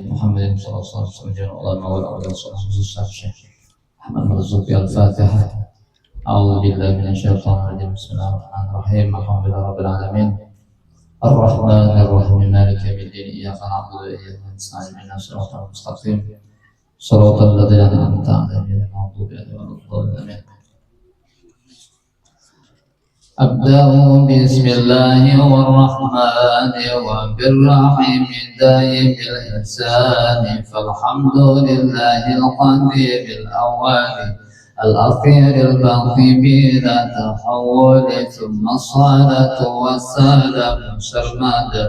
محمد صلى الله عليه وسلم جل وعلا والأولى والصلاة الشيخ محمد مرزوقي الفاتحة. أعوذ بالله من الشيطان الرجيم. بسم الله الرحمن الرحيم. الحمد لله رب العالمين الرحمن الرحيم مالك يوم الدين إياك نعبد وإياك نستعين اهدنا الصراط المستقيم صراط الذين أنعمت عليهم غير المغضوب عليهم ولا الضالين. أبدأ بسم الله الرحمن وبالرحيم دائم الإحسان، فالحمد لله القدير الأول الأخير الباقي بلا تحول، ثم الصلاة والسلام سرمدا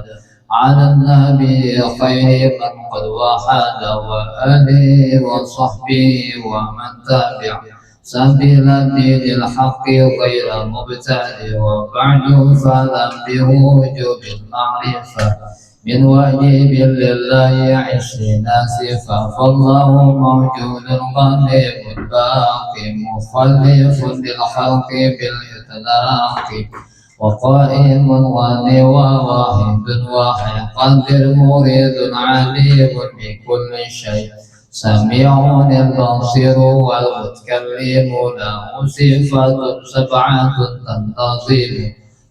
على النبي خير من قد وحد وآله وصحبه ومن تبع سبيل الدين الحق غير مبتدئ. وبعد فلم بوجوب المعرفة من واجب لله 20 صفة، فالله موجود غني باقي مخلف للخلق بالإطلاق، وقائم غني وواحد واحد قدر مريد عليم بكل شيء، سميع البصير والمتكلم له صفات 7 تنتظم،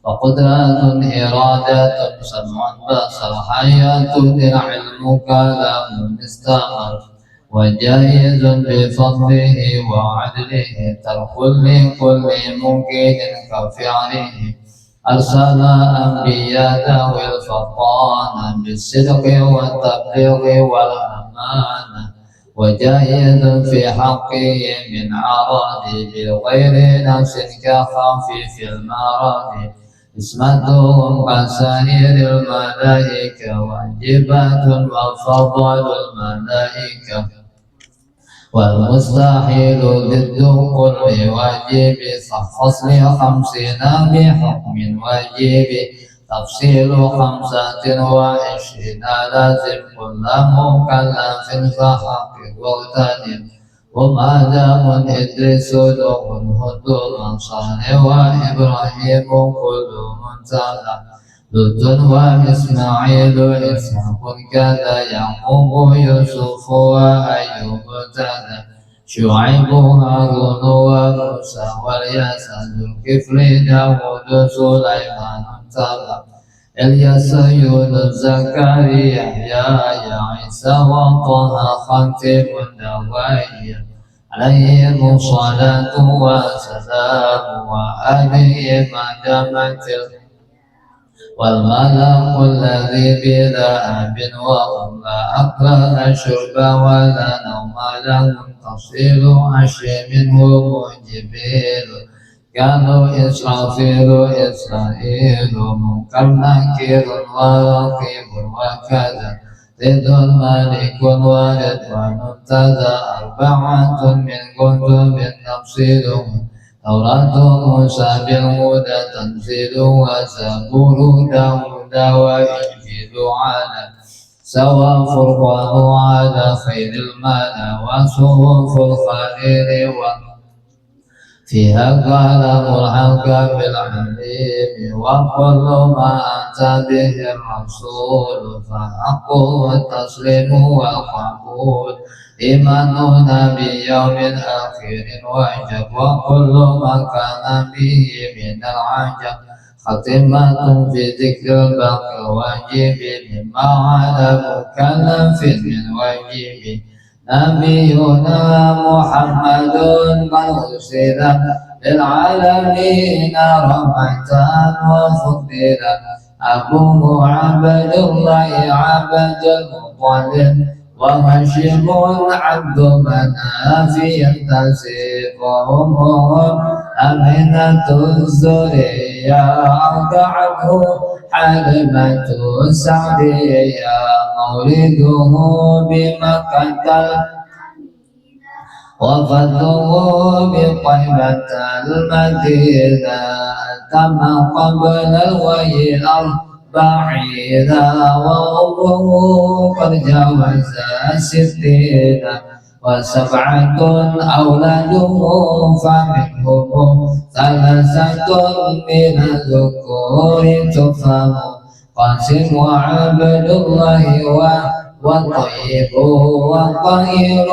وقدرة إرادة سمع بصر حياة العلم كلام استمر، وجائز بفضله وعدله ترك لكل ممكن كفعله. أرسل أنبياء ذوي الفطانة بالصدق والتبليغ والأمانة، وجاهد في حقه من عرض بغير نفس كخفيف المرض. اسمتهم كسائر الملائكة واجبات وفضل الملائكة، والمستحيل ضد كل واجب. فصل 50 بحكم واجب تفصيل 25 لازم كل مكلف فحقق واغتنم. وما دام إدريس له هد صالح وإبراهيم كل منتهى، لوط وإسماعيل إسحاق كذا يعقوب يوسف وأيوب كذا، شعيب هارون وموسى والياس ذو الكفل داود سليمان تبع، إلياس يونس زكريا يحيى عيسى وطه خاتم النبويين عليهم الصلاة والسلام، وآله ما دامت والملك الذي بلا أب وأم لا أكل لا شرب ولا نوم له تصير عشي منه جبريل، كانوا إسرافيل إسرائيل منكر نكير ورقيب وكذا، ضد الملك ورضوان ابتدى 4 من كتب تفصيلهم، توراة موسى بالهدى تنزيل، وزبور داود وإنجيل على سوى، فرقان على خير المنى وصحف الخليل فيها كلام الحق بالعليم، وكل ما أتى به الرسول فحقه التسليم والقبول. إيماننا بيوم آخر وجب، وكل ما كان به من العجب خاتمة في ذكر الباقي الواجب، مما على مكلف من واجب. نبينا محمد قد أرسل للعالمين رحمة وفضل، أبوه عبد الله عبد المطلب، وهاشم عبد مناف ينتسب، وأمه أمينة الزرية أرضعته حليمة السعدية، مولده بمكة وفاته بطيبة المدينة، تم قبل الوحي 40، وأمه قد جاوز 60، و7 أولاده فمنهم 3 من الذكور تفهم، قاسم وعبد الله والطيب والطهير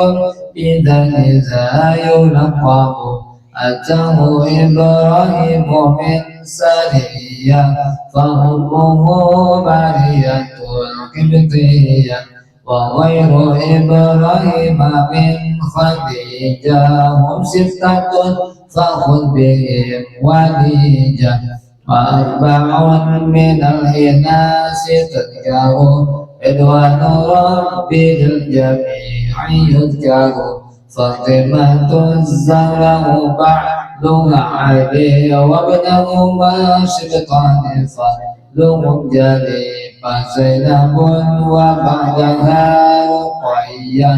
بذل ذا يلقب أتاه إبراهيم من سرية فأمه مارية القبطية وغير إبراهيم من خديجة هم ستة فخذ بهم وليجة وأربع من الإناث تذكر رضوان ربي للجميع يذكر فاطمة الزهراء بعدها علي وابنهما سبطان فضلهم جلي فزينب وبعدها رقية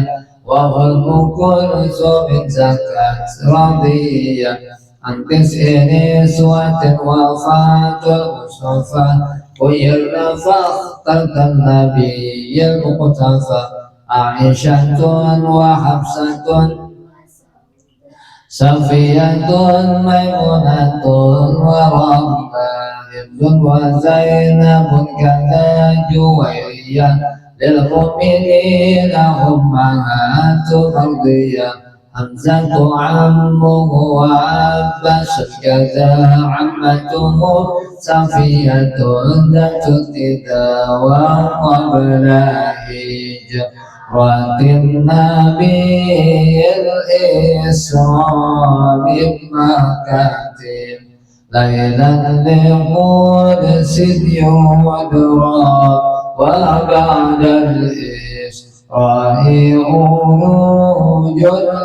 وأم كلثوم زكت رضية عن 9 نسوة وفاة المصطفى خيرنا فاخترت النبي المقتفى عائشة وحفصة صفية ميمونة ورملة هند وزينب كذا جويرية للمؤمنين أمهات مرضية حمزة عمه وعباس كذا عمته صفية ذات الندى وقبل هجرة النبي الإسراء بمكة ليلا لقدس يدرى وبعد الإسراء أروج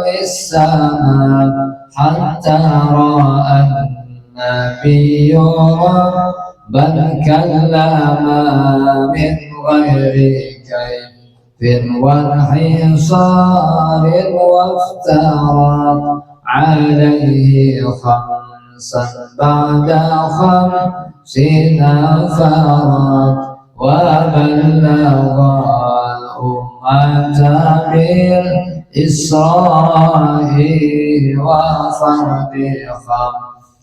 للسماء حتى رأى النبي ربا كلما من غير كيف وانحصار وافترى عليه خمسا بعد 50 فرد وبلغ الأمة بالإسراء وفرد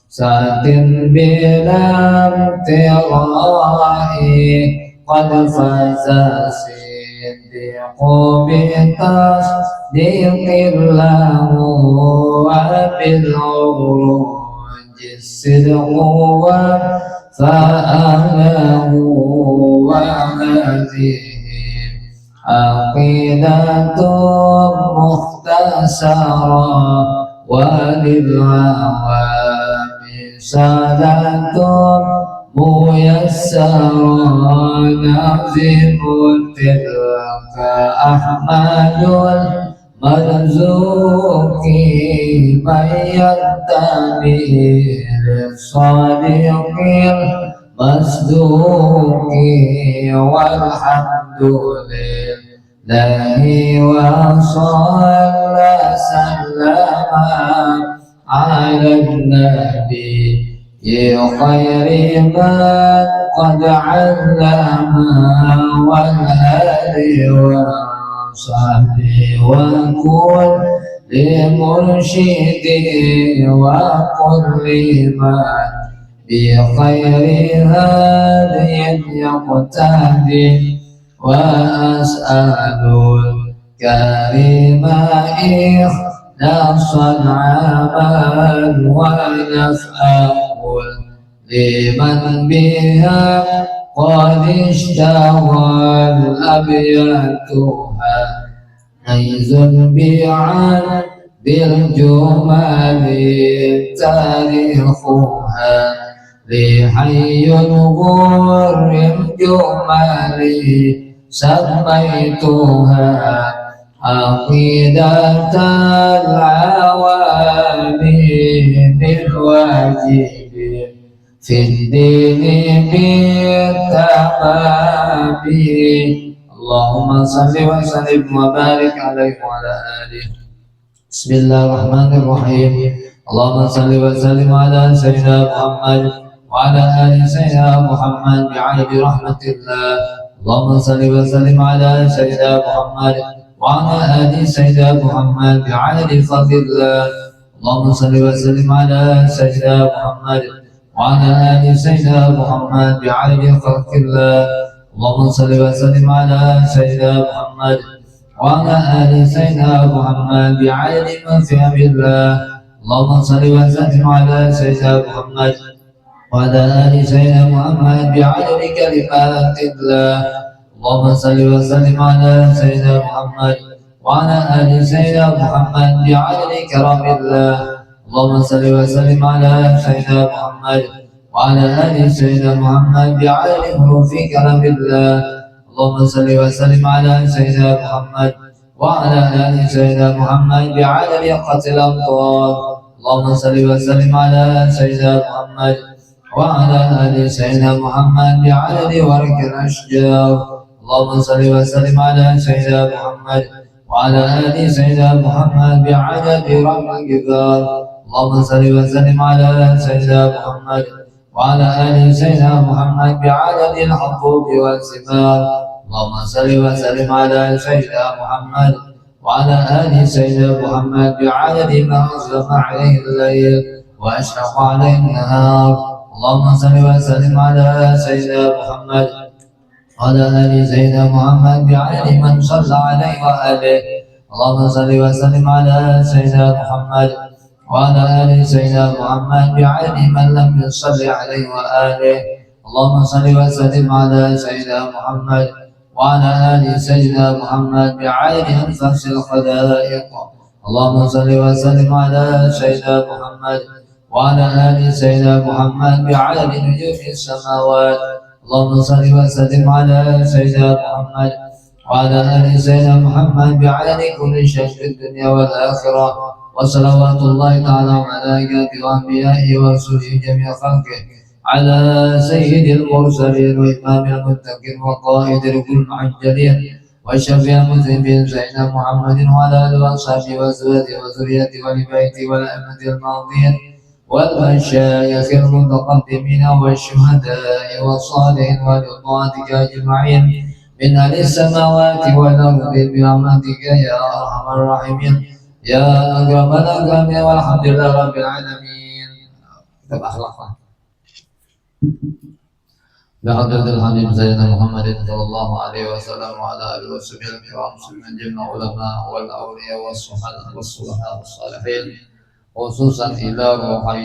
5 بلا امتراء قد فاز الصديق بتصديق له وبالعروج الصدق فأهله وهذه عقيدة مختصرة وللعوام صلاة ميسرة نظم تلك أحمد المرزوق من ينتمي للصادق المصدوق والحمد لله وصلى سلم على النبي خير من قد علم والآل وصحبه وكل مرشد وكل من بخير هادي يقتدي وأسأل الكريم إخلاصا عمل ونفعه لمن بها قد اشتغل أبياتها حيز بعن بالجمال تاريخها لحي غر جمال سميتها عقيدة العوام بالواجب في الدين بالتمام اللهم صل وسلم وبارك عليه وعلى آله. بسم الله الرحمن الرحيم. اللهم صل وسلم على سيدنا محمد وعلى آل سيدنا محمد بعدد رحمة الله. اللهم صل وسلم على سيدنا محمد وعلى آل سيدنا محمد بعدد فضل الله. اللهم صل وسلم على سيدنا محمد وعلى آل سيدنا محمد بعدد خلق الله. اللهم صل وسلم على سيدنا محمد وعلى آل سيدنا محمد بعدد ما في أمر الله. اللهم صل وسلم على سيدنا محمد وعلى آل سيدنا محمد بعدد كلمات الله. اللهم صل وسلم على سيدنا محمد وعلى آل سيدنا محمد بعدد كرم الله. اللهم صل وسلم على سيدنا محمد وعلى آل سيدنا محمد بعدد حروف كرم الله. اللهم صل وسلم على سيدنا محمد وعلى آل سيدنا محمد بعدد يقة الأمطار. اللهم صل وسلم على سيدنا محمد وعلى آل سيدنا محمد بعدد ورق الأشجار. اللهم صل وسلم على سيدنا محمد وعلى آل سيدنا محمد بعدد رمل الجبال. اللهم صل وسلم على سيدنا محمد وعلى آل سيدنا محمد بعدد الحبوب والثمار. اللهم صل وسلم على سيدنا محمد وعلى آل سيدنا محمد بعدد ما أظلم عليه الليل وأشرق عليه النهار. اللهم صل وسلم على سيدنا محمد وعلى آل سيدنا محمد بعدد من صلى عليه وآله. اللهم صل وسلم على سيدنا محمد وعلى آل سيدنا محمد بعدد من لم يصلي عليه وآله. اللهم صل وسلم على سيدنا محمد وعلى آل سيدنا محمد بعدد أنفاس الخلائق. اللهم صل وسلم على سيدنا محمد وعلى آل سيدنا محمد بعدد نجوم السماوات. اللهم صل وسلم على سيدنا محمد وعلى آل سيدنا محمد بعدد كل شيء في الدنيا والآخرة. وصلوات الله تعالى وملائكته وأنبيائه ورسله جميع خلقه على سيد المرسلين وإمام المتقين وقائد ركن المحجلين وشفيع المذنبين سيدنا محمد وعلى آله وأصحابه وأزواجه وذريته ولبيته والأئمة الماضين والمشايخ المتقدمين والشهداء والصالحين ورضوانك أجمعين من أهل السماوات والأرض برحمتك يا أرحم الراحمين يا أكرم الأكرمين والحمد لله رب العالمين. Kita akhlaklah. بحضرة الحبيب سيدنا محمد صلى الله عليه وسلم وعلى آله وصحبه الكرام من جميع العلماء والأولياء والصلحاء والصالحين خصوصا إلى روحي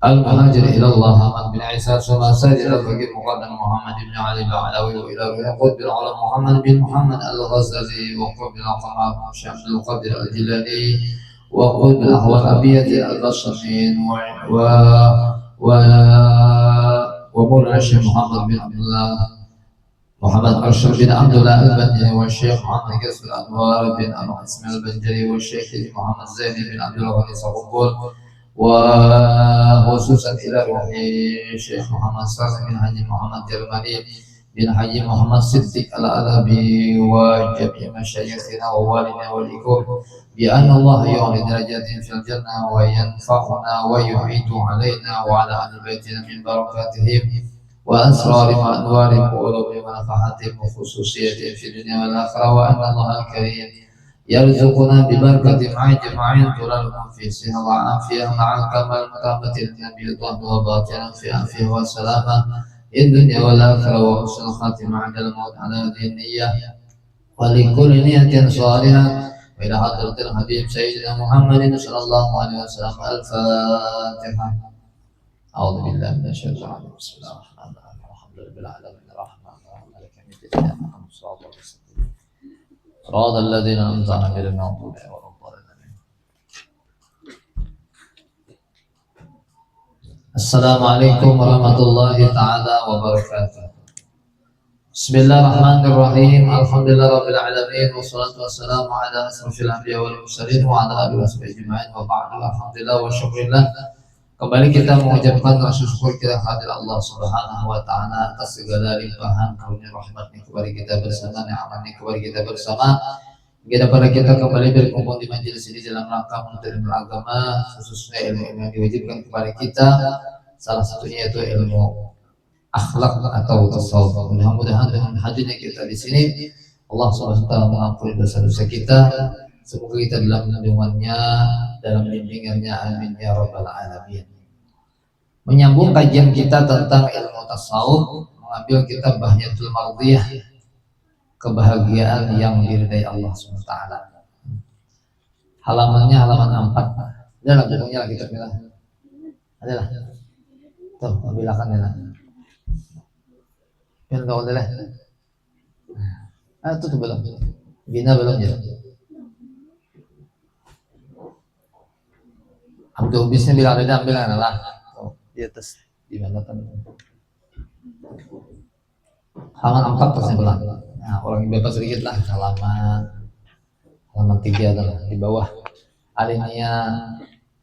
المهاجر إلى الله محمد بن عيسى ثم سيد إلى الفقير مقدم محمد بن علي العلوي وإلى روح بن علم محمد بن محمد الغزالي وقرب العقبة شيخ القدر الجلالي وقرب الأحوال أبية البصريين ومولانا الشيخ محمد بن عبد الله محمد أشرف بن عبد الله البنجلي والشيخ محمد كسب الأنوار بن أبو إسماعيل البنجلي والشيخ محمد زين بن عبد الله بن صبور وخصوصا إلى روح الشيخ محمد صالح بن حجي محمد جرماني بن حجي محمد صديق العلبي وجميع مشايخنا ووالدنا والإخوة بأن الله يعلي درجاتهم في الجنة وينفعنا ويعيد علينا وعلى أهل بيتنا من بركاتهم وأسرار وأنوار وعلوم ونفحاتهم وخصوصياتهم في الدنيا والآخرة وأن الله الكريم يرزقنا ببركة مع جماعين طول العمر في صحة وعافية مع كمال متامة النبي الظهر وباطنا في عافية وسلامة الدنيا والآخرة وحسن الخاتمة عند الموت على هذه النية ولكل نية صالحة وإلى حضرة الحبيب سيدنا محمد صلى الله عليه وسلم. الفاتحة. أعوذ بالله من الشيطان الرجيم. بسم الله الرحمن الرحيم. الحمد لله رب العالمين الرحمن الرحيم مالك يوم الدين محمد صلى الله عليه وسلم صراط الذين أنعمت عليهم غير المغضوب عليهم ولا الضالين. السلام عليكم ورحمة الله تعالى وبركاته. بسم الله الرحمن الرحيم. الحمد لله رب العالمين والصلاة والسلام على أشرف الأنبياء والمرسلين وعلى آله وصحبه أجمعين وبعد. الحمد لله والشكر لله. Kembali kita mengucapkan rasa syukur kita hadir Allah Subhanahu wa taala atas segala limpahan karunia rahmat-Nya kepada kita bersama, nikmat-Nya kepada kita bersama. Hingga pada kita kembali berkumpul di majelis ini dalam rangka menuntut ilmu agama, khususnya ilmu yang diwajibkan kepada kita. Salah satunya yaitu ilmu akhlak atau tasawuf. Mudah-mudahan dengan hadirnya kita di sini Allah Subhanahu wa taala mengampuni dosa-dosa kita. Semoga kita dalam lindungannya, dalam bimbingannya, amin ya rabbal alamin. Menyambung kajian kita tentang ilmu tasawuf, mengambil kitab Bahjatul Mardiyah, kebahagiaan yang diridai Allah SWT. Halamannya halaman 4. Adalah bukunya lah kitabnya lah. Adalah. Tuh, ambilkan ya. Yang kau adalah. Itu tuh belum. Bina belum ya. Abdul Bisnya bilang ada ambilkan lah. Oh, di atas di mana kan? Halaman 4 terus yang Nah, orang bebas sedikit lah halaman 3 adalah di bawah alinea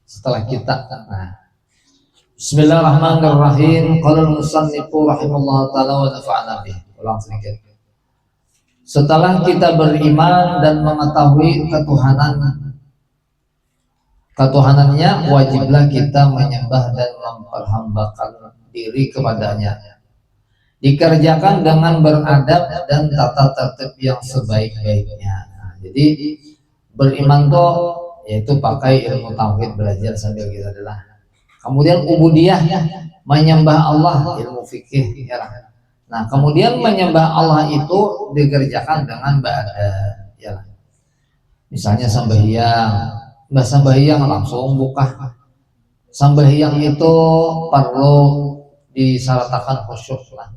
setelah kita. Nah, Bismillahirrahmanirrahim. Qala al-musannifu rahimallahu taala wa nafa'ana bih. Ulang sedikit. Setelah kita beriman dan mengetahui ketuhanannya, wajiblah kita menyembah dan memperhambakan diri kepadanya. Dikerjakan dengan beradab dan tata tertib yang sebaik-baiknya. Nah, jadi beriman tuh yaitu pakai ilmu tauhid, belajar sambil kita adalah. Kemudian ubudiyah, menyembah Allah, ilmu fikih ya. Nah, kemudian menyembah Allah itu dikerjakan dengan ba'ada ya. Misalnya sembahyang, langsung buka. Sembahyang itu perlu disyaratkan khusyuk lah.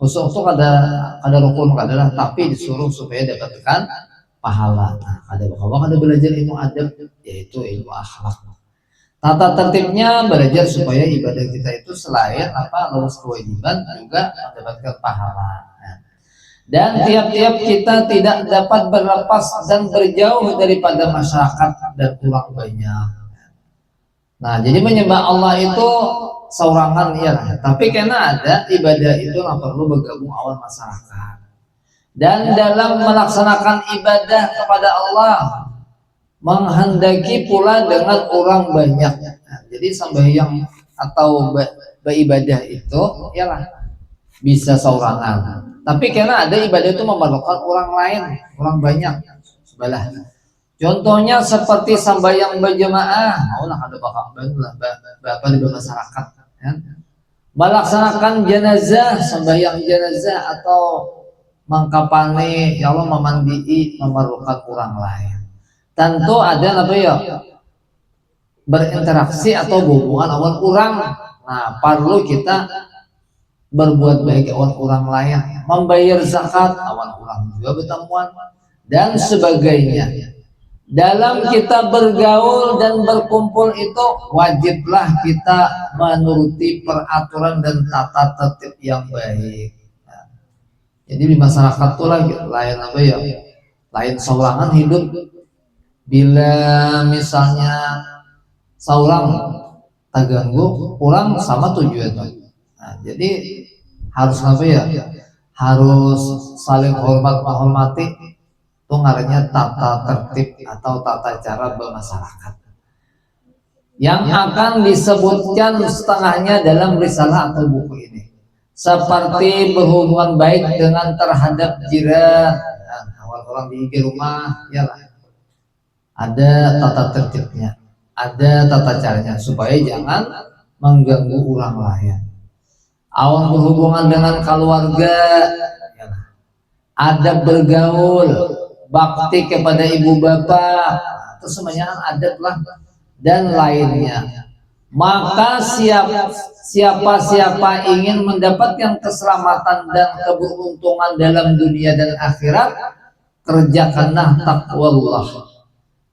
Khusyuk itu ada rukun adalah, tapi disuruh supaya dapatkan pahala. Nah, ada belajar ilmu adab, yaitu ilmu akhlak. Tata tertibnya belajar supaya ibadah kita itu selain lulus kewajiban juga mendapatkan pahala. Dan tiap-tiap kita tidak dapat berlepas dan berjauh daripada masyarakat dan kurang banyak. Nah, jadi menyembah Allah itu saurangan ya, tapi karena ada ibadah itu yang perlu bergabung awal masyarakat. Dan dalam melaksanakan ibadah kepada Allah menghendaki pula dengan orang banyak. Nah, jadi sembahyang atau beribadah itu ialah bisa saurangan. Tapi karena ada ibadah itu memerlukan orang lain, orang banyak. Sebelah. Contohnya seperti sembahyang berjamaah, maulah ada bapak di masyarakat. Ya. Melaksanakan jenazah, sembahyang jenazah atau mengkapani, ya Allah memandii memerlukan orang lain. Tentu ada berinteraksi atau hubungan awal kurang. Nah, perlu kita berbuat baik awal kurang lain, membayar zakat awal kurang juga bertemuan dan sebagainya. Dalam kita bergaul dan berkumpul itu wajiblah kita menuruti peraturan dan tata tertib yang baik. Nah, jadi di masyarakat itu lain lain saurangan hidup. Bila misalnya seorang terganggu, orang sama tujuan. Nah, jadi harus harus saling hormat menghormati. Itu ngarannya tata tertib atau tata cara bermasyarakat. Yang akan disebutkan setengahnya dalam risalah atau buku ini. Seperti berhubungan baik dengan terhadap jiran, orang di rumah, yalah. Ada tata tertibnya, ada tata caranya supaya jangan mengganggu orang lain. Awan berhubungan dengan keluarga, ada bergaul, bakti kepada ibu bapak, itu semuanya adab lah dan lainnya. Maka siapa ingin mendapatkan keselamatan dan keberuntungan dalam dunia dan akhirat, kerjakanlah taqwallah.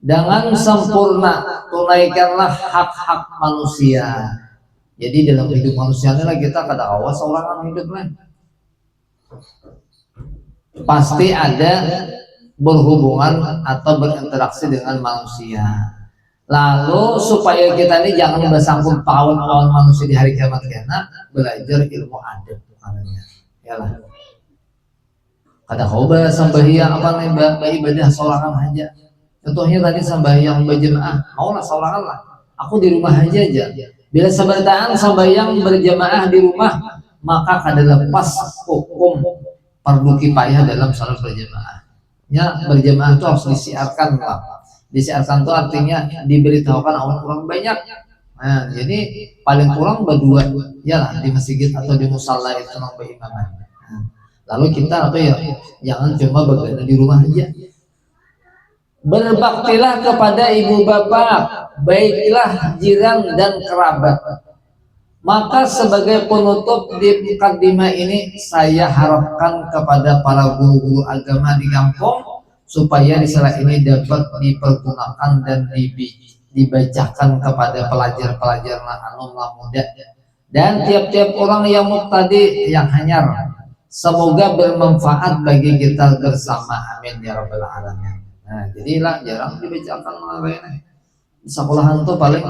Dengan sempurna tunaikanlah hak-hak manusia. Jadi dalam hidup manusia inilah kita kada awas orang hidup lain. Pasti ada berhubungan atau berinteraksi dengan manusia. Lalu supaya kita ini jangan bersangkut paut manusia di hari kiamat karena belajar ilmu adab namanya. Yalah. Kada kau sembahyang ibadah sorangan aja. Contohnya tadi sembahyang berjamaah, maulah sorangan lah. Aku di rumah aja. Bila sebertaan sembahyang berjamaah di rumah, maka kada lepas hukum fardu kifayah dalam salat berjamaah. Ya, berjamaah itu harus disiarkan lah. Disiarkan itu artinya diberitahukan orang banyak. Nah, jadi paling kurang berdua, ya lah di masjid atau di musala itu nambah imaman. Lalu kita apa ya? Jangan cuma begadang di rumah aja. Berbaktilah kepada ibu bapak, baiklah jiran dan kerabat. Maka sebagai penutup di mukadimah ini, saya harapkan kepada para guru-guru agama di kampung supaya risalah ini dapat dipergunakan dan dibacakan kepada pelajar-pelajar anak muda dan tiap-tiap orang yang muqtadi yang hanyar. Semoga bermanfaat bagi kita bersama, amin ya rabbal alamin. Nah, jadilah jarang dibacakan di sekolahan tuh paling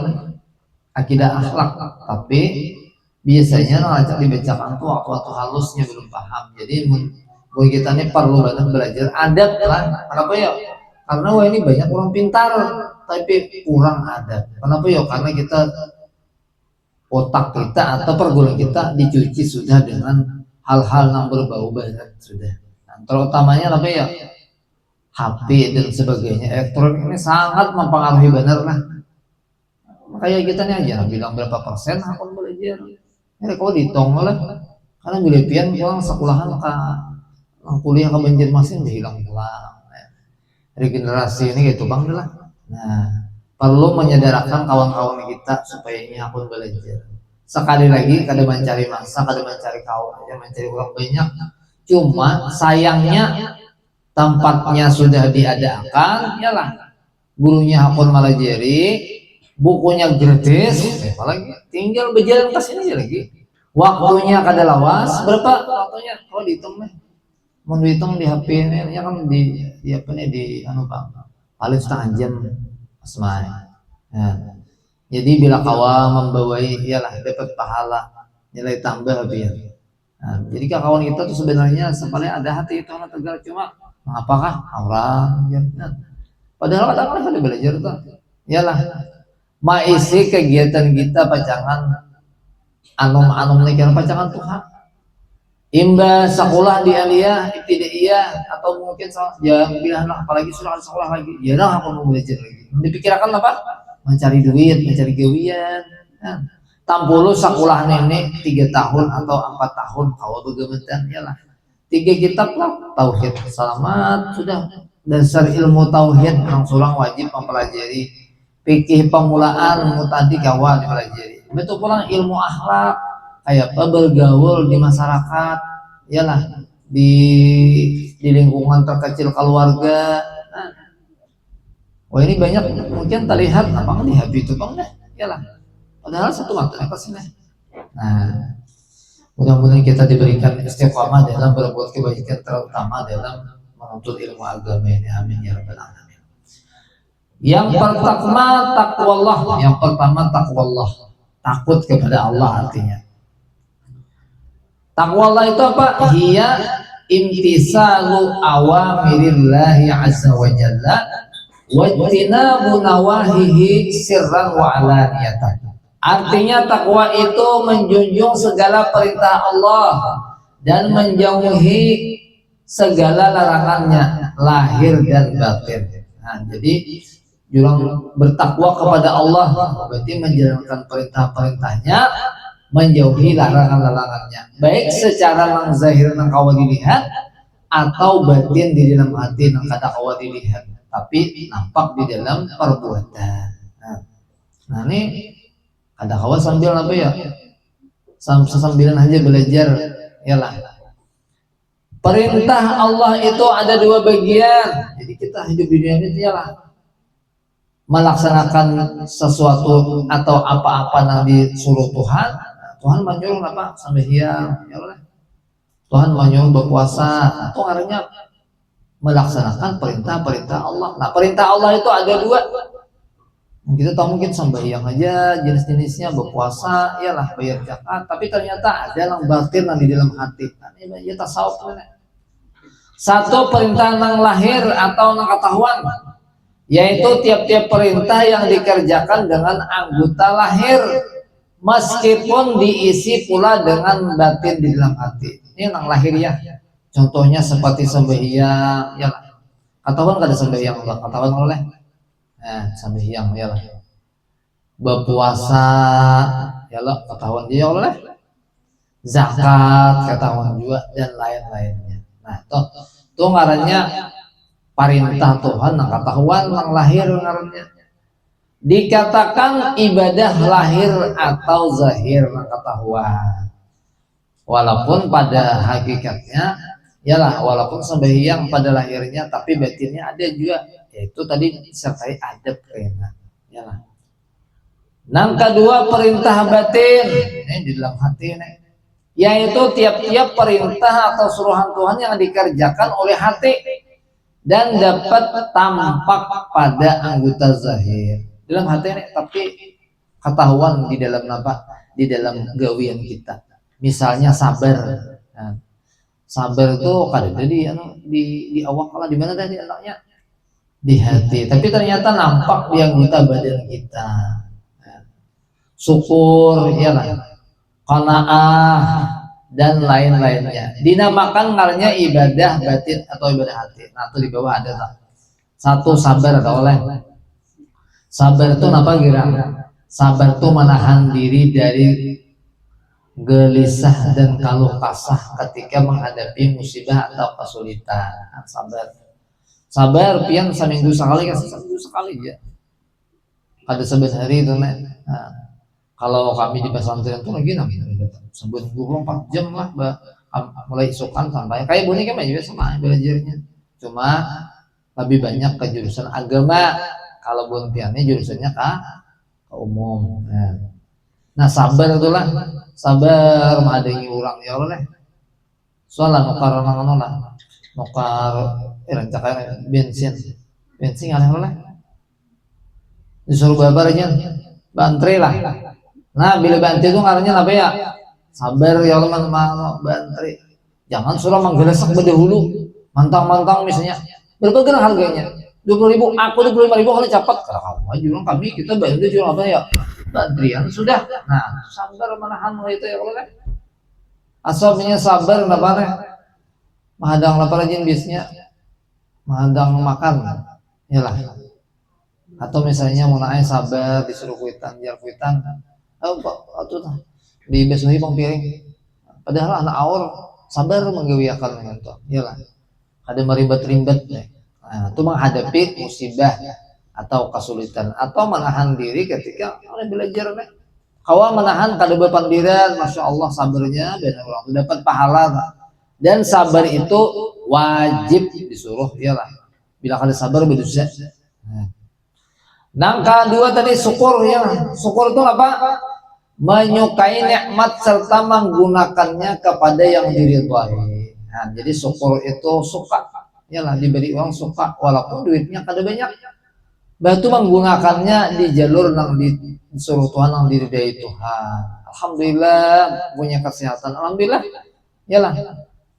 akidah akhlak, tapi biasanya ngajak dibacakan tuh waktu-waktu halusnya belum paham. Jadi buat kita ini perlu banget belajar adab lah. Kenapa ya? Karena wah ini banyak orang pintar tapi kurang adab. Kenapa ya? Karena kita otak kita atau pergaulan kita dicuci sudah dengan hal-hal yang berbau banget sudah. Nah, terutamanya apa ya? HP dan sebagainya, elektronik ini sangat mempengaruhi benar lah. Kayak kita nih aja bilang berapa persen akun belajar. Ya kalau dihitung lah, karena bilepian pulang sekolahan ke kuliah ke Banjarmasin udah hilang pulang. Regenerasi ini gitu bang lah. Nah, perlu menyadarkan kawan-kawan kita supaya ini akun belajar. Sekali lagi, kada mencari masa, kada mencari kawan aja, mencari orang banyak. Cuma sayangnya tempatnya sudah diadakan, yalah gurunya akun malajeri, bukunya gratis, apalagi tinggal berjalan ke sini lagi. Waktunya kada lawas, berapa waktunya? Kalau dihitung nih, mau dihitung di HP ini, ya kan di apa nih di anu bang, paling setengah jam asmai. Nah, jadi bila kawan membawai, iyalah dapat pahala, nilai tambah biar. Nah, jadi kawan kita tuh sebenarnya sebenarnya ada hati itu anak tegar, cuma apakah orang ya, padahal kadang-kadang ada belajar tuh iyalah maisi kegiatan kita pacangan anom nih pacangan Tuhan imba sekolah di aliyah ibtidaiyah atau mungkin ya bilang apalagi sudah sekolah lagi ya dah aku mau belajar lagi dipikirkan apa mencari duit mencari gawian ya. Tampulu sekolah nenek 3 tahun atau 4 tahun kau begemetan iyalah 3 kitab lah tauhid selamat sudah dasar ilmu tauhid yang seorang wajib mempelajari fikih pemulaan tadi kawan dipelajari betul pulang ilmu akhlak kayak apa bergaul di masyarakat iyalah di lingkungan terkecil keluarga wah ini banyak mungkin terlihat apa di habis itu bang deh iyalah padahal satu materi apa sih nah mudah-mudahan kita diberikan istiqamah dalam berbuat kebaikan terutama dalam menuntut ilmu agama ini amin ya rabbal alamin. Yang pertama takwallah, yang pertama takwallah, takut kepada Allah artinya. Takwallah itu apa? Hiya imtisalu awamirillahi azza wa jalla wa ijtinabu nawahihi sirran wa alaniyatan. Artinya takwa itu menjunjung segala perintah Allah dan menjauhi segala larangannya lahir dan batin. Nah, jadi jurang bertakwa kepada Allah berarti menjalankan perintah-perintahnya, menjauhi larangan-larangannya. Baik secara nang zahir nang kawa dilihat atau batin di dalam hati nang kada kawa dilihat, tapi nampak di dalam perbuatan. Nah ini ada kawan sambil apa ya sambilan aja belajar yalah perintah Allah itu ada 2 bagian jadi kita hidup di dunia ini yalah melaksanakan sesuatu atau apa-apa yang disuruh Tuhan Tuhan menyuruh apa sembahyang yalah Tuhan menyuruh berpuasa atau artinya melaksanakan perintah-perintah Allah. Nah perintah Allah itu ada 2. Kita tahu mungkin sembahyang aja jenis-jenisnya berpuasa iyalah bayar zakat tapi ternyata ada yang batin di dalam hati ini ya tasawuf satu perintah nang lahir atau nang ketahuan yaitu tiap-tiap perintah yang dikerjakan dengan anggota lahir meskipun diisi pula dengan batin di dalam hati ini nang lahir ya contohnya seperti sembahyang ya ketahuan kada sembahyang ketahuan oleh sembahyang ya lah berpuasa ya lah ketahuan dia oleh zakat ketahuan juga dan lain-lainnya. Nah tuh ngarannya perintah Tuhan nang ketahuan nang lahir ngarannya. Dikatakan ibadah lahir atau zahir nang ketahuan. Walaupun pada hakikatnya yalah walaupun sembahyang pada lahirnya tapi batinnya ada juga, yaitu tadi disertai adab kena yalah. Nang kedua perintah batin ini di dalam hati ini, yaitu tiap-tiap perintah atau suruhan Tuhan yang dikerjakan oleh hati dan dapat tampak pada anggota zahir dalam hati ini, tapi ketahuan di dalam apa, di dalam gawian kita. Misalnya sabar. Nah, sabar itu kadang di awak lah, di mana tadi anaknya di hati, tapi ternyata nampak di anggota badan kita. Syukur, ya lah, qanaah dan lain-lainnya dinamakan ngarannya ibadah batin atau ibadah hati. Nah itu di bawah ada tak? Satu sabar atau oleh sabar itu apa kira? Sabar itu menahan diri dari gelisah dan kaluh kasah ketika menghadapi musibah atau kesulitan. Sabar pian seminggu sekali kan, seminggu sekali ya. Ada sebelas hari itu nih. Nah, kalau kami di pesantren itu lagi sebut 24 jam lah, mulai isukan sampai kayak bunyi kan juga sama belajarnya. Cuma lebih banyak ke jurusan agama. Kalau buntiannya jurusannya ke umum. Nah sabar itulah, sabar madengi orang ya Allah deh. Soalnya nukar nangan lah, nukar rencana bensin ada oleh disuruh babarnya bantri lah. Nah bila bantri itu ngarannya apa ya? Sabar ya Allah bantri. Jangan suruh menggelesak berdahulu, mantang misalnya. Berapa kan harganya? 20.000, aku 25.000 kalau cepat. Kalau kamu aja kami kita bayar jual apa ya? Bantrian sudah. Nah sabar menahan itu ya Allah. Asalnya sabar kenapa nih? Menghadang lapar rajin bisnya, menghadang makan, yalah. Atau misalnya mau naik sabar disuruh kuitan, jar kuitan, tuh di besok pang piring. Padahal anak awal sabar menggawiakan dengan itu, yalah. Ada meribet-ribet nih. Nah, itu menghadapi musibah atau kesulitan atau menahan diri ketika oleh belajar nih. Kau menahan kada berpandiran, masya Allah sabarnya benar orang dapat pahala. Dan sabar itu wajib disuruh, iyalah. Bila kada sabar berdosa. Nah, kedua tadi syukur ya. Syukur itu apa? Menyukai nikmat serta menggunakannya kepada yang diridhai. Nah, jadi syukur itu suka, iyalah diberi uang suka walaupun duitnya kada banyak. Batu menggunakannya di jalur yang disuruh Tuhan yang diridhai Tuhan. Alhamdulillah punya kesehatan. Alhamdulillah, iyalah.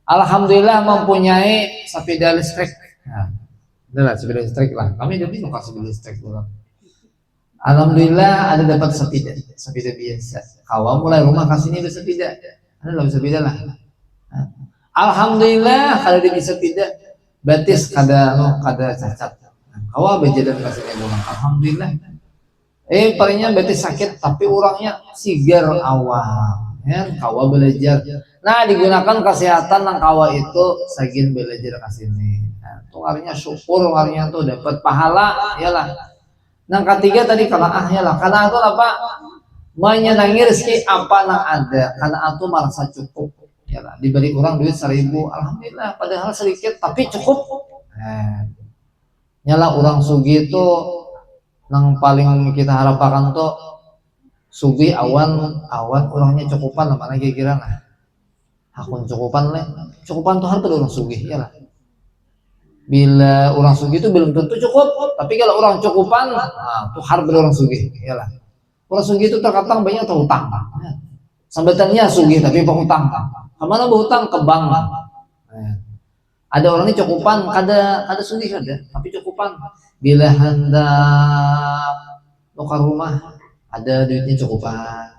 Alhamdulillah mempunyai sepeda listrik. Nah, adalah sepeda listrik lah. Kami jadi suka sepeda listrik dulu. Alhamdulillah ada dapat sepeda biasa. Kalau mulai rumah kasih ini bisa sepeda, ada lah sepeda lah. Alhamdulillah kalau dia bisa sepeda, batis kada cacat. Kalau berjalan kasihnya rumah, alhamdulillah. Palingnya batis sakit, tapi orangnya sigar awal. Ya, kawa belajar. Nah digunakan kesehatan yang kawa itu sagin belajar kasini. Nah, itu artinya syukur, artinya tuh dapat pahala, yalah. Yang ketiga tadi kanaah yalah. Kanaah itu apa? Menyenangi rezeki apa yang ada. Kanaah itu merasa cukup. Yalah. Diberi orang duit 1.000, alhamdulillah. Padahal sedikit tapi cukup. Yalah orang sugi itu yang paling kita harapkan tuh sugi awan orangnya cukupan mana kira-kira lah. Hakun cukupan tuh harta orang sugi ya lah. Bila orang sugi itu belum tentu cukup, tapi kalau orang cukupan, nah, tuh harta orang sugi ya lah. Orang sugi itu terkadang banyak terhutang. Sambatannya sugi tapi penghutang. Kemana berhutang? Ke bank. Ada orang ini cukupan, kada sugi kada, tapi cukupan. Bila hendak nukar rumah, ada duitnya cukupan.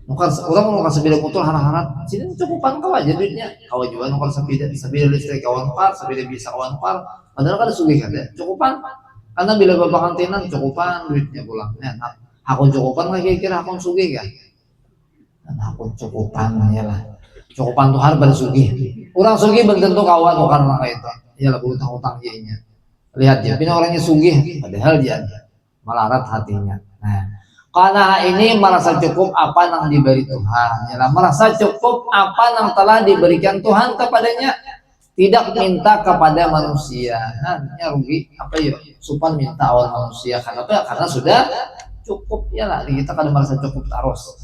Nukar orang mau kasih sepeda motor harap-harap, sini cukupan kau aja duitnya. Kau juga nukar sepeda listrik kawan par, sepeda bisa kawan par. Padahal kada sugi kada, cukupan. Karena bila bapak kantinan cukupan duitnya pulang. Nah, hakun cukupan lagi kira hakun sugi kan? Nah, cukupan ya lah. Cukupan tuh harus bersugih. Orang sugih belum tentu kawan tuh karena kayak itu. Ya lah berutang-utang jadinya. Lihat ya, ini orangnya sugih, padahal dia melarat hatinya. Nah, karena ini merasa cukup apa yang diberi Tuhan. Ya lah, merasa cukup apa yang telah diberikan Tuhan kepadanya. Tidak minta kepada manusia. Nah, ini rugi apa ya? Supan minta awal manusia. Kenapa? Karena sudah cukup ya lah. Kita kadang merasa cukup terus.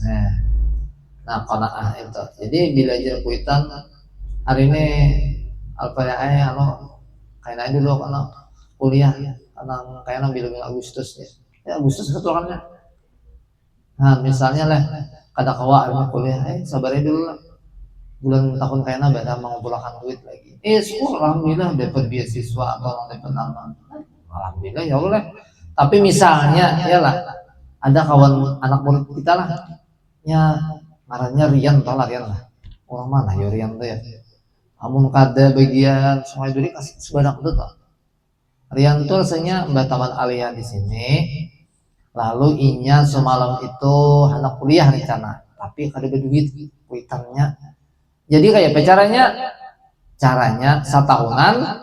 Nah, qanaah itu. Jadi bila ajar kuitan hari ini apa ya alo kayak dulu kalau kuliah karena kayaknya bilang Agustus ya Agustus ketulangannya. Nah, misalnya lah kada kawa hari kuliah sabarnya dulu lah bulan tahun kayaknya beda mengumpulkan duit lagi. Syukur alhamdulillah dapat beasiswa atau dapat nama. Alhamdulillah ya Allah. Tapi misalnya ya lah ada kawan anak murid kita lah ya ngarannya Rian, tau lah Rian lah. Orang mana ya Rian tuh ya? Amun kada bagian Sungai Duri kasih sebanyak itu tuh. Rian tuh rasanya Mbak Taman Alia di sini. Lalu inya semalam itu anak kuliah rencana, tapi kada berduit kuitannya. Jadi kayak caranya setahunan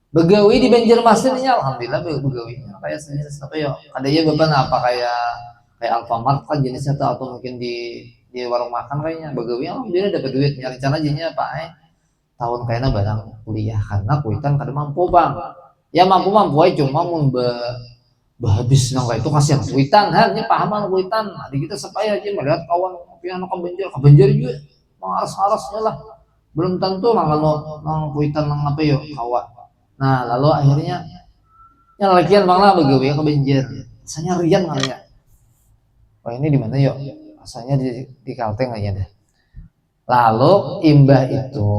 begawi di Banjarmasin nya alhamdulillah begawinya kayak sejenis apa ya? Ada ya beban apa kayak Alfamart kan jenisnya tuh atau mungkin di warung makan kayaknya begawi alhamdulillah dapat duit. Ya rencana jadinya apa tahun kayaknya barang kuliah karena kuitan kada mampu bang. Ya mampu aja cuma mun habis nang itu kasihan kuitan hanya pahaman kuitan. Di kita supaya aja melihat kawan yang kebenjar juga maras-marasnya lah. Belum tentu nang kuitan nang apa yo kawan. Nah, lalu akhirnya yang lakian bang lah begawe kebenjar. Rasanya Rian kali ya. Wah, ini di mana yuk? Rasanya di Kalteng aja deh. Lalu imbah itu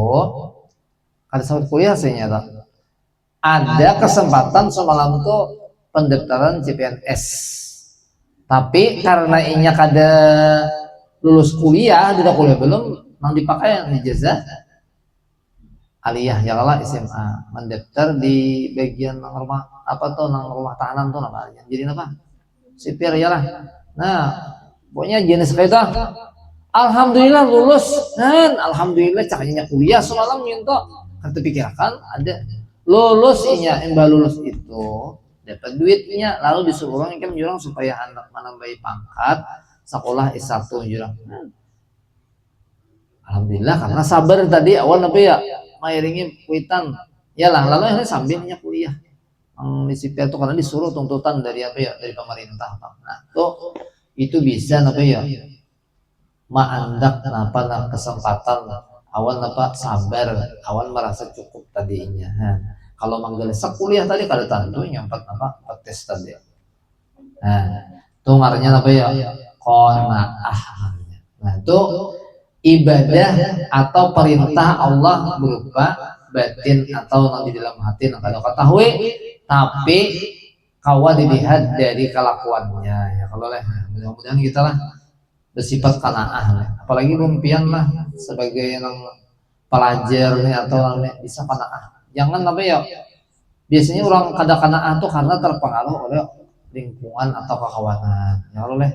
ada sahabat kuliah ternyata ada kesempatan semalam tuh pendaftaran CPNS, tapi karena inya kada lulus kuliah tidak kuliah belum nang dipakai yang ijazah aliyah ya lah SMA mendaftar di bagian rumah apa tuh nang rumah tahanan tuh namanya jadi apa sipir ya lah. Nah pokoknya jenis kayak itu alhamdulillah lulus dan alhamdulillah caknya kuliah semalam minta kan terpikirkan ada lulus inya embah lulus itu dapat duitnya lalu disuruh orang ikan jurang supaya anak menambahi pangkat sekolah S1 jurang. Alhamdulillah karena sabar tadi awal apa ya mengiringi kuitan ya lah lalu ini sambilnya kuliah di sipil itu karena disuruh tuntutan dari apa ya dari pemerintah. Nah tuh itu bisa apa ya maandak apa kesempatan awal apa sabar awal merasa cukup tadinya. Kalau manggalesak kuliah tadi kada tentu nyampat apa tes tadi. Nah, itu ngarannya apa ya? Qanaah. Nah, itu ibadah atau perintah Allah berupa batin atau nanti dalam hati kalau ketahui tapi kawa dilihat dari kelakuannya ya kalau lah mudah-mudahan kita lah bersifat qanaah apalagi rumpian lah sebagai yang pelajar nih atau bisa qanaah. Jangan apa ya biasanya orang kada qanaah tuh karena terpengaruh oleh lingkungan atau kekawanan ya oleh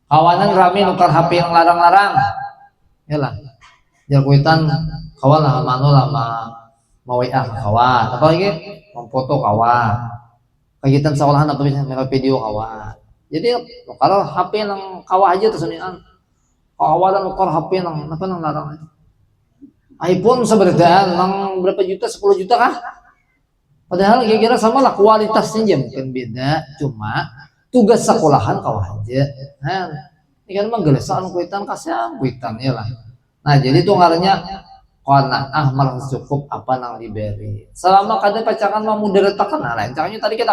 kawanan rame nukar HP yang larang-larang ya lah jakuitan kawan lah mano lama mau WA kawan apa lagi mau foto kawan kegiatan sekolahan apa bisa video kawan jadi kalau HP yang kawan aja terus kawan dan nukar HP yang apa yang larang iPhone sebenarnya nang berapa juta 10 juta kah? Padahal kira-kira sama lah kualitasnya aja mungkin beda, cuma tugas sekolahan kau aja. Nah, ini kan emang gelesan kuitan kasihan kuitan ya lah. Nah jadi itu ngarannya qanaah merasa cukup apa nang diberi. Selama kada pacaran mau mudah retakan nah lain. Caranya tadi kita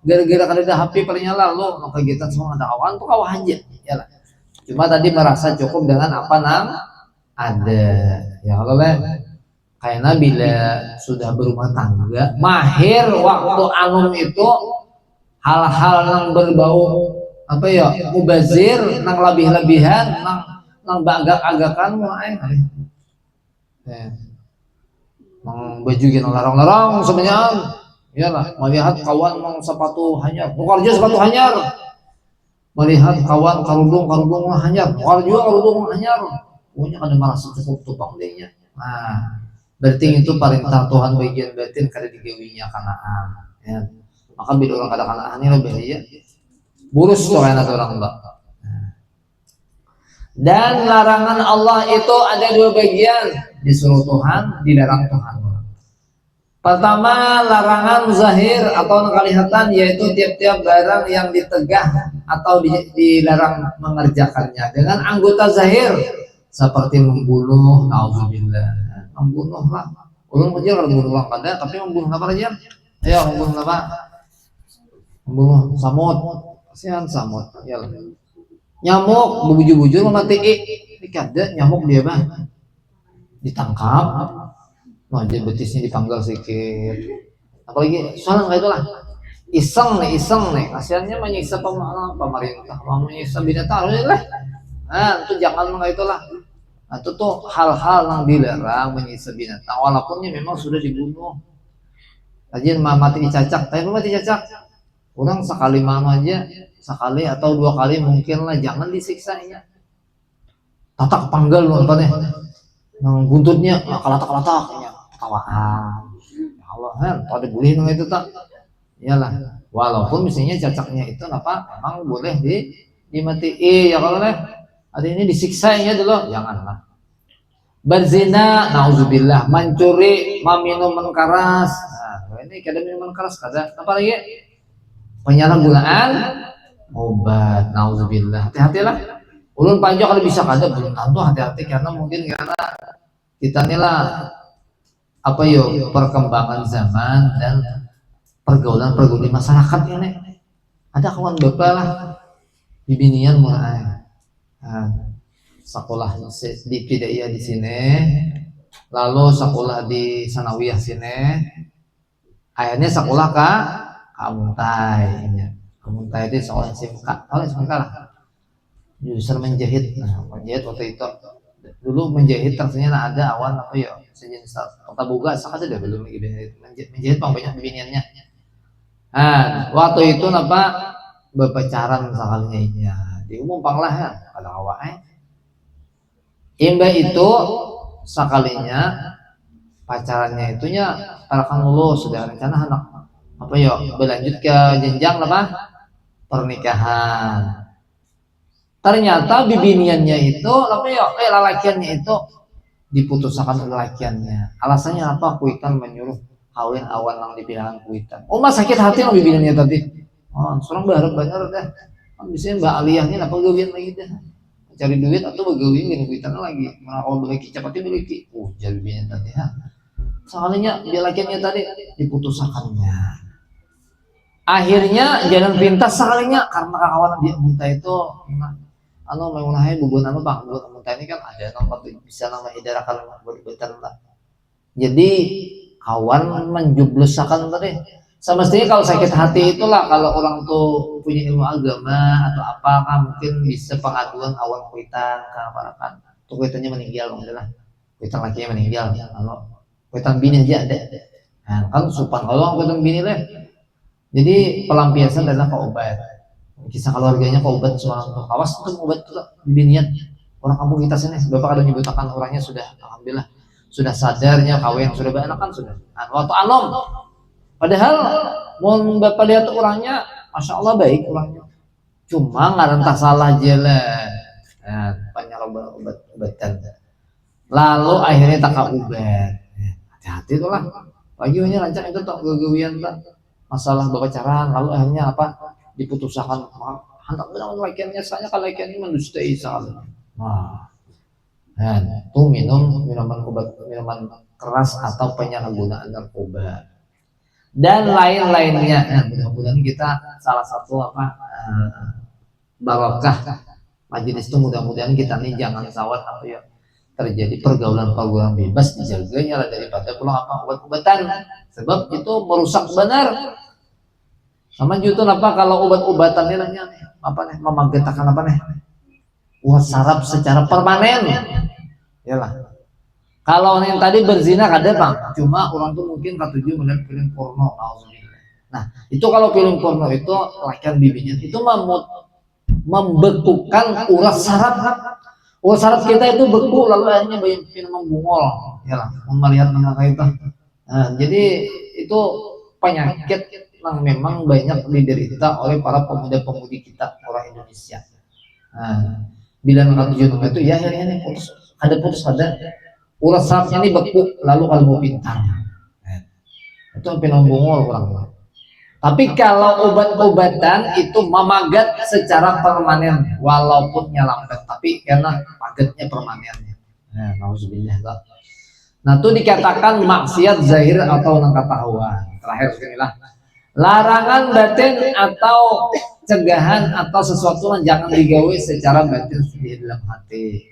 gara-gara kada ada HP palingnya lalu mau kegiatan semua ada kawan tuh kau aja ya lah. Cuma tadi merasa cukup dengan apa nang ada ya kalau kayaknya bila sudah berumah tangga mahir waktu anum itu hal-hal yang berbau apa ya mubazir nang lebih-lebihan nang bagak-agakan mulai nang baju gini larang-larang sebenarnya ya lah melihat kawan nang sepatu hanyar bukan aja sepatu hanyar melihat kawan karudung hanyar, kawan juga karudung hanyar, punya kada merasa cukup tupang dehnya. Nah, berarti itu perintah Tuhan bagian batin kada digawinya kanaan. Ya. Maka bila orang kada kanaan ini lebih bahaya. Burus tuh enak orang mbak. Dan larangan Allah itu ada dua bagian, disuruh Tuhan, dilarang Tuhan. Pertama, larangan zahir atau kelihatan, yaitu tiap-tiap barang yang ditegah atau dilarang mengerjakannya dengan anggota zahir seperti membunuh, nauzubillah, membunuh lah. Ulun aja kalau membunuh orang kada, tapi membunuh apa aja? Ayo membunuh apa? Membunuh samut, kasihan samut, ya. Nyamuk bubujur-bujur mematiin, ini kada nyamuk dia bang, ditangkap. Nah, jadi betisnya dipanggal sedikit. Apalagi soalnya nggak itulah iseng nih, kasihannya menyiksa pemerintah, mau menyiksa binatang lah. Nah, itu jangan nggak itulah. Nah, itu tuh hal-hal yang dilarang menyiksa binatang, walaupunnya memang sudah dibunuh. Kajian mati dicacak, tapi mati cacak. Orang sekali mana aja, sekali atau dua kali mungkin lah, jangan disiksanya. Tatak panggal loh apa nih? Nang buntutnya kalatak-kalataknya. Kawaan, ya Allah kan, pada boleh nang itu tak, iyalah, walaupun misalnya cacaknya itu apa, memang boleh dimati, ya kalau ada ini disiksa ya dulu, janganlah. Berzina, nauzubillah, mencuri, meminum keras, nah ini kada minuman keras kada, apa lagi? Penyalahgunaan obat, nauzubillah, hati-hatilah. Ulun panjang kalau bisa kada, belum tentu hati-hati karena mungkin karena kita inilah apa yo perkembangan zaman dan pergaulan masyarakat ini. Ada kawan bapak lah di binian mulai sekolah di Ibtidaiyah di sini, lalu sekolah di Sanawiyah sini, akhirnya sekolah ke Amuntai. Amuntai itu sekolah SMK, lah. Jurusan menjahit. Nah, menjahit waktu itu dulu menjahit ternyata ada awan apa ya sejenis kota boga sakit ada belum menjahit banyak bibiniannya. Nah waktu itu napa berpacaran sekalinya ya diumumkan lah ya ada awalnya imba itu sekalinya pacarannya itunya akan lulus sudah rencana anak apa ya berlanjut ke jenjang apa pernikahan. Ternyata bibiniannya itu apa ya lalakiannya itu diputuskan lalakiannya. Alasannya apa? Kuitan menyuruh kawin awan yang dibilang kuitan. Oh mas sakit hati lah bibiniannya tadi. Oh seorang berharap bener dah. Bisa Mbak Aliyahnya apa gawin lagi dah. Cari duit atau begawin gini kuitan lagi. Mana kalau beli cepatnya beli. Jadi bibinian tadi ya. Soalnya lalakiannya tadi diputuskannya. Akhirnya jalan pintas sekalinya karena kawan dia minta itu mengenai bubuan apa bang, bubuan muntah ini kan ada nomor bisa nama idarakan berbetan lah. Jadi kawan menjublusakan tadi. Semestinya kalau sakit hati itulah kalau orang tuh punya ilmu agama atau apa kan mungkin bisa pengaduan awan kuitan kan tuh kuitannya meninggal lah, kuitan lakinya meninggal, kalau kuitan bini aja ada. Nah, kan supan kalau kuitan bini lah. Jadi pelampiasan adalah ke obat. Kisah keluarganya ke obat seorang tuh kawas untuk obat tuh bibinian orang kampung kita sini bapak ada nyebutakan orangnya sudah alhamdulillah sudah sadarnya kawin sudah banyak kan sudah waktu anom padahal mau bapak lihat orangnya masya Allah baik orangnya cuma nggak rentah salah jalan nah banyak obat-obatan lalu akhirnya tak obat hati-hati tuh lah lagi ini rancang itu tak gawian masalah berpacaran lalu akhirnya apa diputuskan hendak bilang lakiannya saya kalau lakiannya mendustai salah. Nah, itu minuman keras atau penyalahgunaan narkoba dan lain-lainnya. Nah, mudah-mudahan kita salah satu barokah majelis itu mudah-mudahan kita nih jangan sawat apa ya terjadi pergaulan bebas dijaganya lah daripada pulang obat-obatan sebab itu merusak benar. Sama jutun apa kalau obat-obatan nilainya apa nih memagetakan apa nih saraf secara permanen yalah kalau yang tadi berzina kada bang cuma orang tuh mungkin ketujuh melihat film porno nah itu kalau film porno itu lakian bibinya itu mamut membekukan urat saraf. Urat saraf kita itu beku, lalu akhirnya banyak membungol, ya lah, melihat mengangkat itu. Nah, jadi itu penyakit yang memang banyak diderita oleh para pemuda-pemudi kita orang Indonesia. Nah, bila angkat tujuan itu ya akhirnya ini putus ada urat sarafnya ini beku, lalu kalau mau pintar itu sampai membungol kurang. Tapi kalau obat-obatan itu memagat secara permanen, walaupun nyalampet, tapi karena pagetnya permanen. Nah, nauzubillah. Nah, itu dikatakan maksiat zahir atau ketahuan. Terakhir inilah larangan batin atau cegahan atau sesuatu yang jangan digawe secara batin di dalam hati.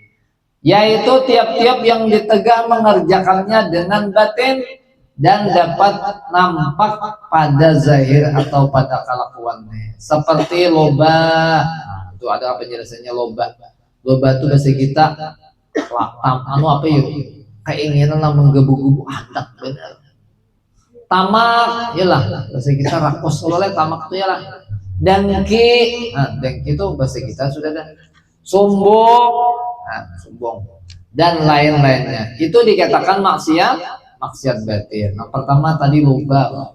Yaitu tiap-tiap yang ditegah mengerjakannya dengan batin dan dapat nampak pada zahir atau pada kelakuannya, seperti loba. Nah, itu ada penjelasannya loba. Loba itu bahasa kita apa yuk? Keinginan lah menggebu-gebu hendak benar. Tamak, yalah bahasa kita rakus oleh tamak itu yalah. Dengki, nah, dengki itu bahasa kita sudah ada. Sombong, nah, sombong dan lain-lainnya. Itu dikatakan maksiat batin. Nah, pertama tadi loba.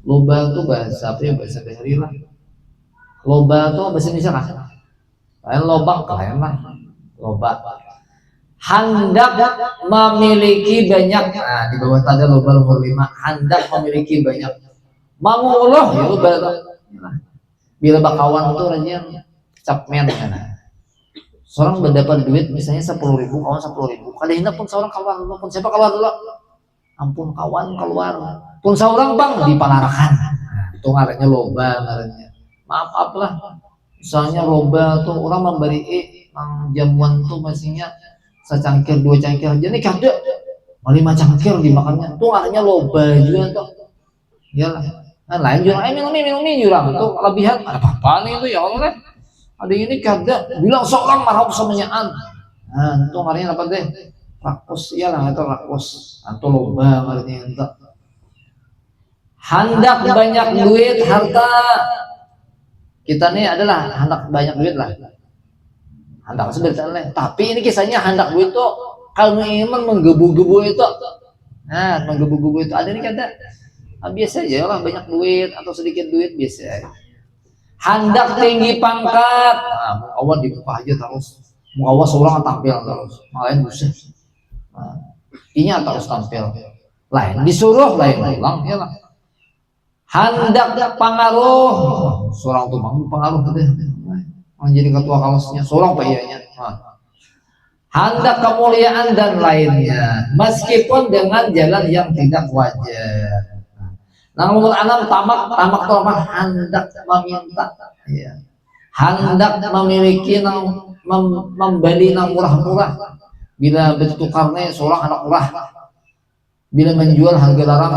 Loba itu bahasa apa ya? Bahasa Bahari lah. Loba itu bahasa Indonesia kan? Lain lobang kalian lah. Loba. Hendak memiliki banyak. Nah, di bawah tadi loba nomor 5. Hendak memiliki banyak. Manguluh ya loba. Bila bakawan itu rajin capmen kan. Seorang mendapat duit misalnya 10.000, kawan 10.000. Kadang pun seorang kawan, pun siapa kawan dulu? Ampun kawan keluar pun seorang bang dipalarakan. Itu ngarannya loba ngarannya. Maaf lah, misalnya loba tuh orang memberi jamuan tuh masihnya secangkir 2 cangkir aja nih kada 5 cangkir dimakannya tuh ngarannya loba juga tuh. Iyalah. Nah, lain juga minum jurang tuh kelebihan apa nih itu ya Allah. Ada ini kada bilang seorang marah semuanyaan. Nah, itu ngarannya apa deh? Rakus, iyalah itu rakus atau loba artinya itu. Hendak banyak duit harta kita nih adalah hendak banyak duit lah. Hendak sebenarnya, tapi ini kisahnya hendak duit tuh kalau iman menggebu-gebu itu. Nah, menggebu-gebu itu ada nih kata biasa aja lah banyak duit atau sedikit duit biasa. Hendak tinggi pangkat, nah, awal dibuka aja terus. Mau awas orang tampil terus, malahan buset. Ini harus tampil lain disuruh lain pulang ya lah. Hendak pengaruh seorang tuh bangun pengaruh deh menjadi ketua kalasnya seorang payahnya. Hendak kemuliaan dan lainnya meskipun dengan jalan yang tidak wajar. Nah, nomor 6 tamak itu apa? Hendak meminta ya. Hendak memiliki membeli nang murah-murah. Bila bertukarnya seorang anak murah, bila menjual harga larang,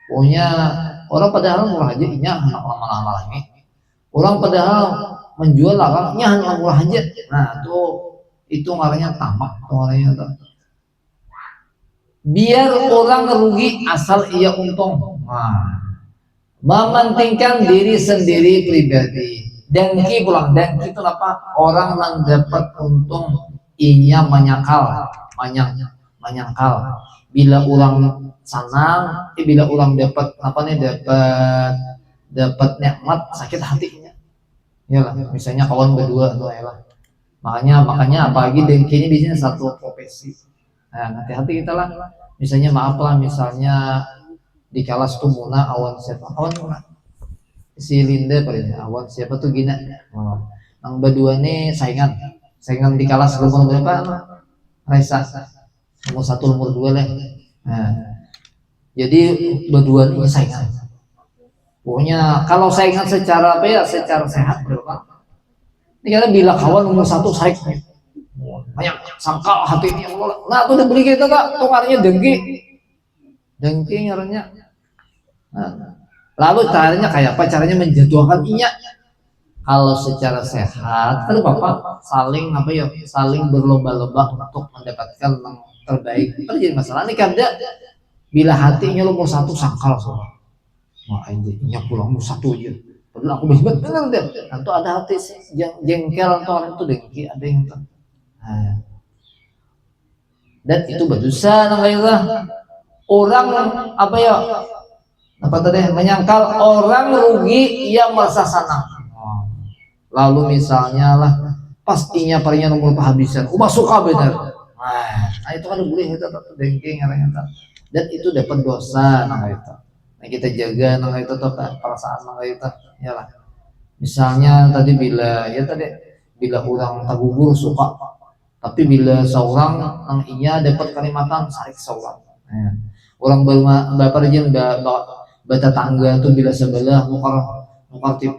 pokoknya orang padahal murah aja, inya anak lama-lama ini. Orang padahal menjual larangnya anak murah aja. Nah, itu ngarannya tamak, ngarannya itu. Biar orang rugi asal ia untung. Nah, mementingkan diri sendiri pribadi. Dengki pulang, dengki itu apa? Orang yang dapat untung inya menyangkal. Bila orang senang, bila orang dapat apa nih dapat nikmat sakit hatinya. Iyalah, misalnya kawan berdua tuh ya lah. Makanya apalagi dengki ini biasanya satu profesi. Nah, hati-hati kita lah. Misalnya maaf lah, misalnya di kelas tuh Muna awan siapa? Awan Muna. Si Linda palingnya awan siapa tuh Gina. Yang berdua nih saingan di kelas nomor berapa? Raisa nomor 1 nomor 2 lah. Nah, jadi berdua ini saingan. Pokoknya kalau saingan secara apa ya? Secara sehat berapa? Ini karena bila kawan nomor 1 saing banyak sangkal hatinya Allah. Nah, tuh beli kita kak, tuh artinya dengki ngarannya. Nah, lalu caranya kayak apa? Caranya menjatuhkan inya. Kalau secara sehat, kan bapak saling apa ya? Saling berlomba-lomba untuk mendapatkan yang terbaik. Itu jadi masalah ini kan dia bila hatinya nomor 1 sangkal soalnya. Wah, ini pulang nomor 1 aja. Padahal aku hebat bener deh. Nanti ada hati jengkel atau orang itu dengki, ada yang itu. Nah, dan itu berdosa namanya. Orang apa ya? Apa tadi? Menyangkal orang rugi yang merasa senang. Lalu misalnya lah pastinya parinya nomor kehabisan, ubah suka bener. Nah itu kan boleh itu dengki ngarang. Dan itu dapat dosa nah itu. Nah kita jaga nah itu tetap perasaan nah itu. Ya lah. Misalnya tadi bila orang tagugur suka, tapi bila seorang nang inya dapat kalimatan sarik seorang. Nah, orang bapak aja bata tangga tuh bila sebelah mukar TV,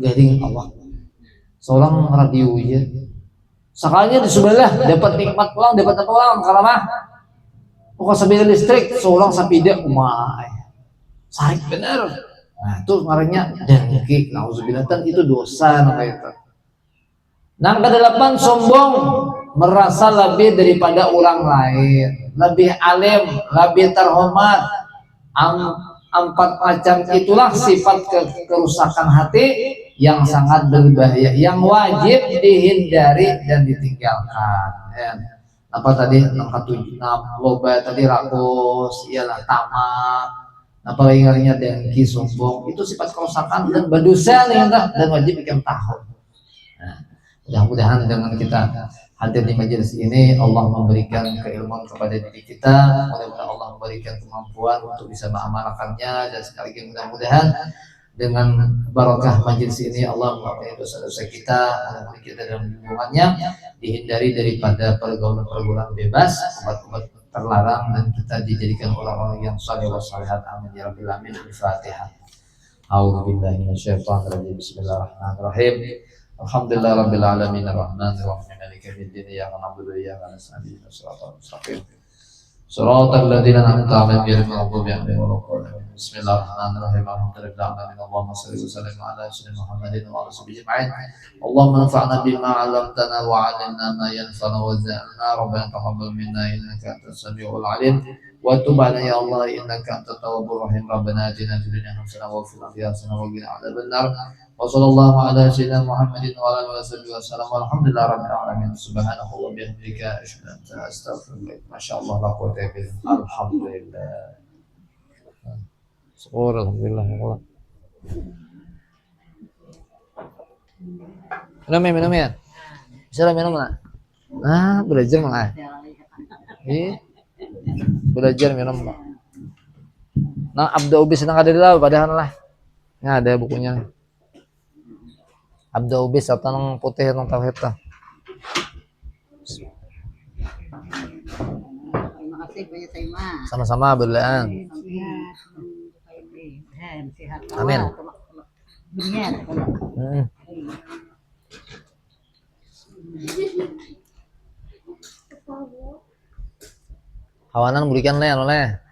garing Allah. Seorang radio ya. Sekalinya di sebelah dapat nikmat pulang, dapat pulang karena mah pokok sebelah listrik seorang sapida umai. Sarik bener. Nah, itu marahnya dengki. Nauzubillah itu dosa namanya itu. Yang kedelapan sombong, merasa lebih daripada orang lain, lebih alim, lebih terhormat. Empat macam itulah sifat kerusakan hati yang sangat berbahaya, yang wajib dihindari dan ditinggalkan. Ya. Apa tadi? Nomor 7, loba tadi rakus, ialah tamak. Apa ingatnya dengki, sombong, itu sifat kerusakan dan berdosa dan wajib kita tahu. Nah, mudah-mudahan dengan kita hadir di majelis ini Allah memberikan keilmuan kepada diri kita, mudah-mudahan Allah memberikan kemampuan untuk bisa mengamalkannya, dan sekali lagi mudah-mudahan dengan barakah majelis ini Allah mengampuni dosa-dosa kita, mengampuni kita dalam hubungannya, dihindari daripada pergaulan-pergaulan bebas, obat-obat terlarang, dan kita dijadikan orang-orang yang saleh wa salihat. Amin ya rabbil alamin. Al-Fatihah. A'udzubillahi minasyaitonir rajim. Bismillahirrahmanirrahim. Alhamdulillah rabbil alamin arrahmanir rahim maliki yaumiddin iyyaka na'budu wa iyyaka nasta'in ihdinas siratal mustaqim siratal ladzina an'amta 'alaihim ghairil maghdubi 'alaihim waladdallin. Bismillahirrahmanirrahim. Alhamdulillahi Allahumma shalli wa sallim ala sayyidina Muhammadin wa ala sahbihi ajma'in. Allahumma anfa'na bima 'allamtana wa 'allimna ma yanfa'una wa zidna rabbana taqabbal minna innaka antas samiul 'alim wa tub 'alaina ya Allah innaka antat tawwabur rahim. Rabbana atina fid dunya hasanah wa fil akhirati hasanah wa qina adzabannar. Wa sallallahu ala sayyidina Muhammadin wa ala alihi wasallam walhamdulillahi rabbil alamin. Subhanahu wa bihamdika asyhadu an la ilaha illa anta astaghfiruka wa masyaallah la quwwata illa billah. Alhamdulillah. Syukur alhamdulillah ya Allah. Minum ya. Bisa minum lah. Nah, belajar malah. Belajar minum. Nah, Abda Ubis sedang ada di dalam padahal lah. Nah, ada bukunya. Abda Ubis atau nang putih nang tauhid lah. Terima kasih banyak Saima. Sama-sama berlaan. Amin. Kawanan berikan oleh.